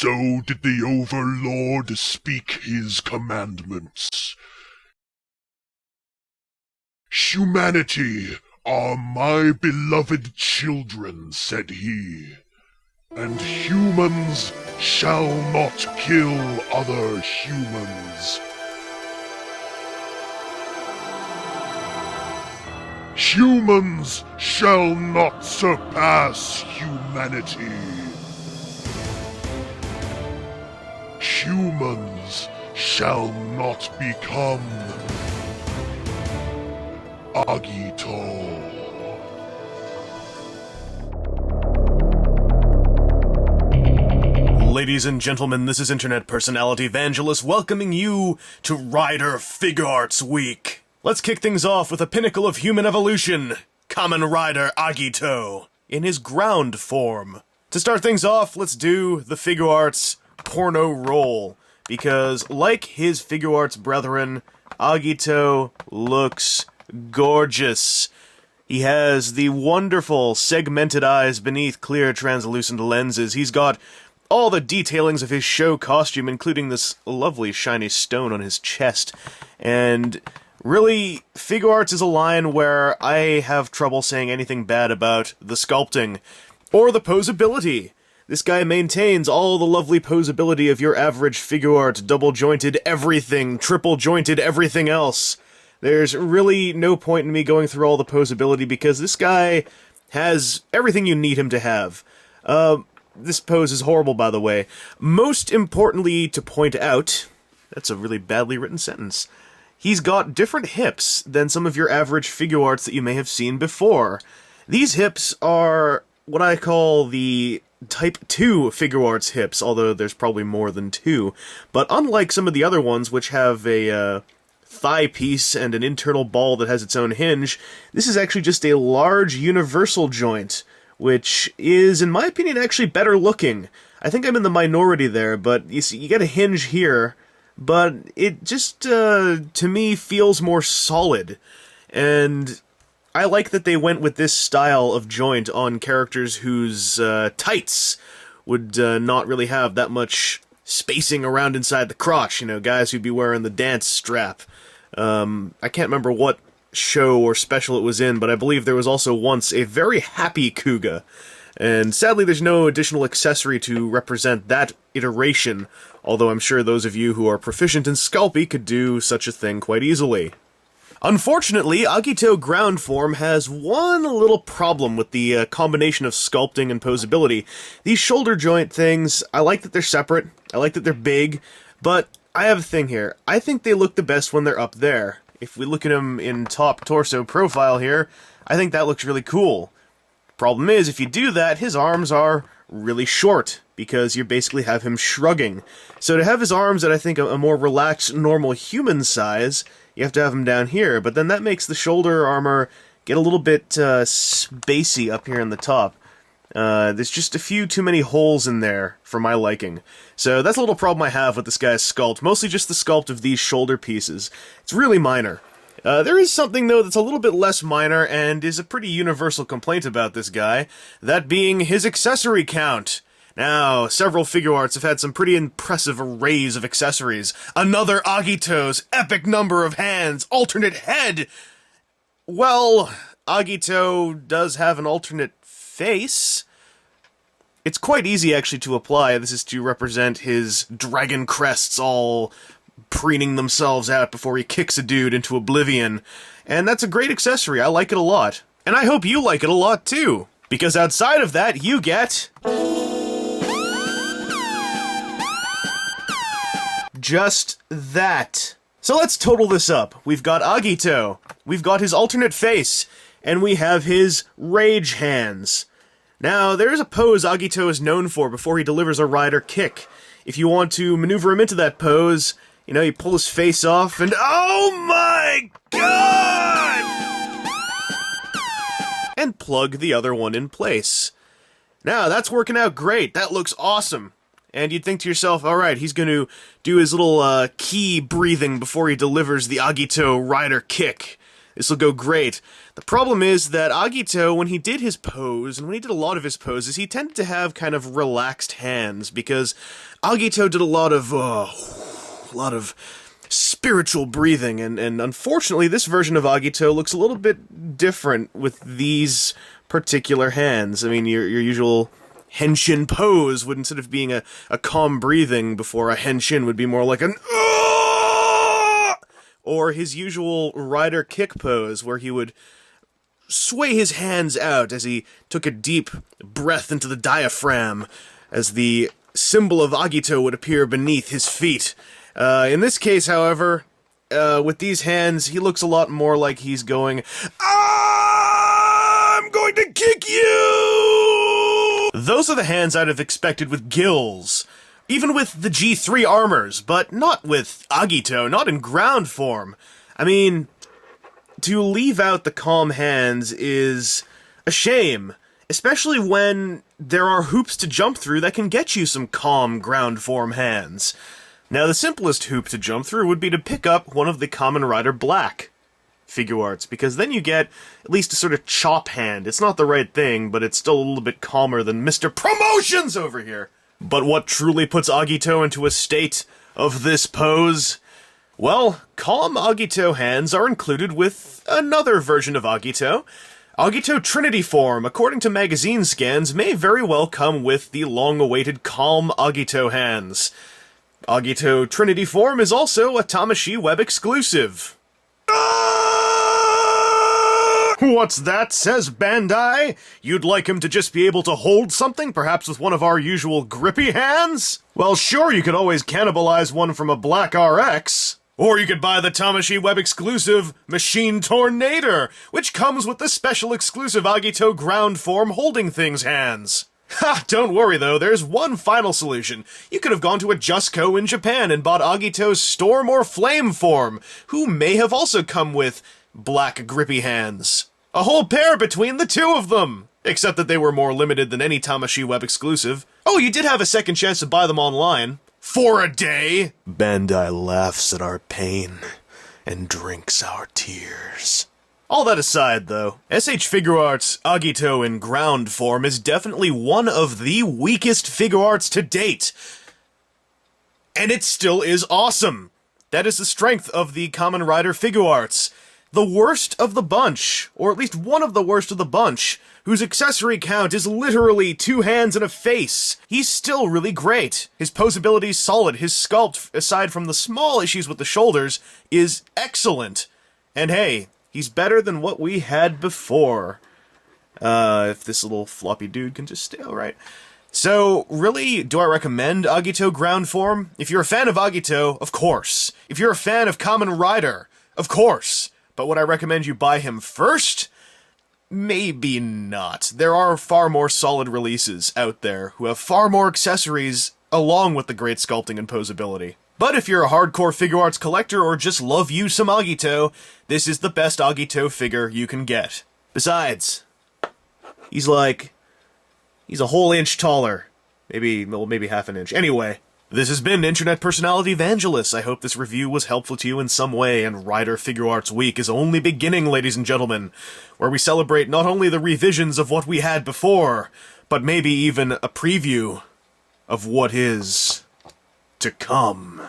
So did the Overlord speak his commandments. Humanity are my beloved children, said he, and humans shall not kill other humans. Humans shall not surpass humanity. Humans shall not become Agito. Ladies and gentlemen, this is internet personality Vangelus welcoming you to Rider Figuarts Week. Let's kick things off with a pinnacle of human evolution, Kamen Rider Agito, in his ground form. To start things off, let's do the Figuarts porno roll, because like his Figuarts brethren, Agito looks gorgeous. He has the wonderful segmented eyes beneath clear translucent lenses. He's got all the detailings of his show costume, including this lovely shiny stone on his chest. And really, Figuarts is a line where I have trouble saying anything bad about the sculpting or the posability. This guy maintains all the lovely posability of your average Figuart, double-jointed everything, triple-jointed everything else. There's really no point in me going through all the posability because this guy has everything you need him to have. This pose is horrible, by the way. Most importantly to point out, that's a really badly written sentence, he's got different hips than some of your average Figuarts that you may have seen before. These hips are what I call the Type 2 Figuarts hips, although there's probably more than two. But unlike some of the other ones, which have a thigh piece and an internal ball that has its own hinge, this is actually just a large universal joint, which is, in my opinion, actually better looking. I think I'm in the minority there, but you see, you get a hinge here, but it just, to me, feels more solid. And I like that they went with this style of joint on characters whose tights would not really have that much spacing around inside the crotch, you know, guys who'd be wearing the dance strap. I can't remember what show or special it was in, but I believe there was also once a very happy Kuga. And sadly there's no additional accessory to represent that iteration, although I'm sure those of you who are proficient in Sculpey could do such a thing quite easily. Unfortunately, Agito ground form has one little problem with the combination of sculpting and posability. These shoulder joint things, I like that they're separate, I like that they're big, but I have a thing here. I think they look the best when they're up there. If we look at him in top torso profile here, I think that looks really cool. Problem is, if you do that, his arms are really short, because you basically have him shrugging. So to have his arms at, I think, a more relaxed, normal human size, you have to have him down here, but then that makes the shoulder armor get a little bit spacey up here in the top. There's just a few too many holes in there for my liking. So that's a little problem I have with this guy's sculpt, mostly just the sculpt of these shoulder pieces. It's really minor. There is something, though, that's a little bit less minor and is a pretty universal complaint about this guy, that being his accessory count. Now, several Figuarts have had some pretty impressive arrays of accessories. Another Agito's epic number of hands, alternate head! Well, Agito does have an alternate face. It's quite easy, actually, to apply. This is to represent his dragon crests all preening themselves out before he kicks a dude into oblivion. And that's a great accessory. I like it a lot. And I hope you like it a lot, too. Because outside of that, you get just that. So let's total this up. We've got Agito, we've got his alternate face, and we have his rage hands. Now, there's a pose Agito is known for before he delivers a rider kick. If you want to maneuver him into that pose, you know, you pull his face off and oh my god! And plug the other one in place. Now, that's working out great. That looks awesome. And you'd think to yourself, alright, he's going to do his little key breathing before he delivers the Agito rider kick. This'll go great. The problem is that Agito, when he did his pose, and when he did a lot of his poses, he tended to have kind of relaxed hands, because Agito did a lot of spiritual breathing, and unfortunately this version of Agito looks a little bit different with these particular hands. I mean, your usual henshin pose would, instead of being a calm breathing before a henshin, would be more like an or his usual rider kick pose, where he would sway his hands out as he took a deep breath into the diaphragm, as the symbol of Agito would appear beneath his feet. In this case, however, with these hands, he looks a lot more like he's going, I'm going to kick you! Those are the hands I'd have expected with gills. Even with the G3 armors, but not with Agito, not in ground form. I mean, to leave out the calm hands is a shame, especially when there are hoops to jump through that can get you some calm ground form hands. Now, the simplest hoop to jump through would be to pick up one of the Kamen Rider Black Figuarts, because then you get at least a sort of chop hand. It's not the right thing, but it's still a little bit calmer than Mr. Promotions over here. But what truly puts Agito into a state of this pose? Well, calm Agito hands are included with another version of Agito. Agito Trinity form, according to magazine scans, may very well come with the long-awaited calm Agito hands. Agito Trinity form is also a Tamashii web exclusive. What's that, says Bandai? You'd like him to just be able to hold something, perhaps with one of our usual grippy hands? Well, sure, you could always cannibalize one from a Black RX. Or you could buy the Tamashii web exclusive Machine Tornado, which comes with the special exclusive Agito ground form holding things hands. Ha! Don't worry though, there's one final solution. You could have gone to a Justco in Japan and bought Agito's Storm or Flame form, who may have also come with black grippy hands. A whole pair between the two of them! Except that they were more limited than any Tamashii web exclusive. Oh, you did have a second chance to buy them online. For a day! Bandai laughs at our pain and drinks our tears. All that aside, though, SHFiguarts Agito in ground form is definitely one of the weakest Figuarts to date. And it still is awesome. That is the strength of the Kamen Rider Figuarts. The worst of the bunch, or at least one of the worst of the bunch, whose accessory count is literally 2 hands and a face. He's still really great. His posability's solid. His sculpt, aside from the small issues with the shoulders, is excellent. And hey, he's better than what we had before. If this little floppy dude can just stay alright. So, really, do I recommend Agito ground form? If you're a fan of Agito, of course. If you're a fan of Kamen Rider, of course. But would I recommend you buy him first? Maybe not. There are far more solid releases out there who have far more accessories along with the great sculpting and posability. But if you're a hardcore Figuarts collector or just love you some Agito, this is the best Agito figure you can get. Besides, he's a whole inch taller. Maybe half an inch. Anyway, this has been Internet Personality Vangelus. I hope this review was helpful to you in some way, and Rider Figuarts Week is only beginning, ladies and gentlemen, where we celebrate not only the revisions of what we had before, but maybe even a preview of what is to come.